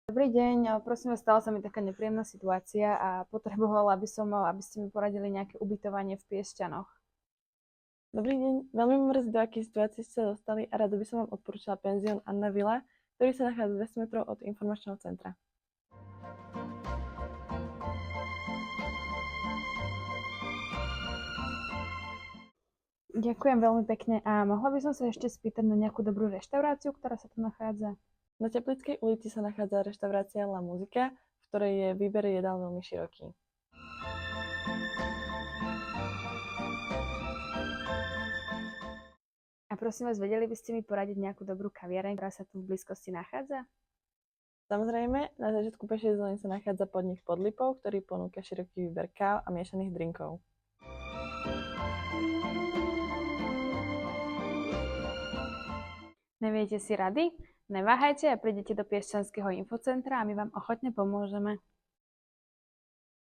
Dobrý deň, prosím vás, stala sa mi taká nepríjemná situácia a potrebovala by som, aby ste mi poradili nejaké ubytovanie v Piešťanoch. Dobrý deň, veľmi ma mrzí, do akej situácie ste sa dostali a rado by som vám odporúčala penzión Anna Villa, ktorý sa nachádza 200 metrov od informačného centra. Ďakujem veľmi pekne a mohla by som sa ešte spýtať na nejakú dobrú reštauráciu, ktorá sa tu nachádza? Na Teplickej ulici sa nachádza reštaurácia La Muzika, v ktorej je výber jedál veľmi široký. A prosím vás, vedeli by ste mi poradiť nejakú dobrú kaviareň, ktorá sa tu v blízkosti nachádza? Samozrejme, na začiatku pešej zóny sa nachádza podnik Pod Lipou, ktorý ponúka široký výber káv a miešaných drinkov. Neviete si rady? Neváhajte a prídete do Piešťanského infocentra a my vám ochotne pomôžeme.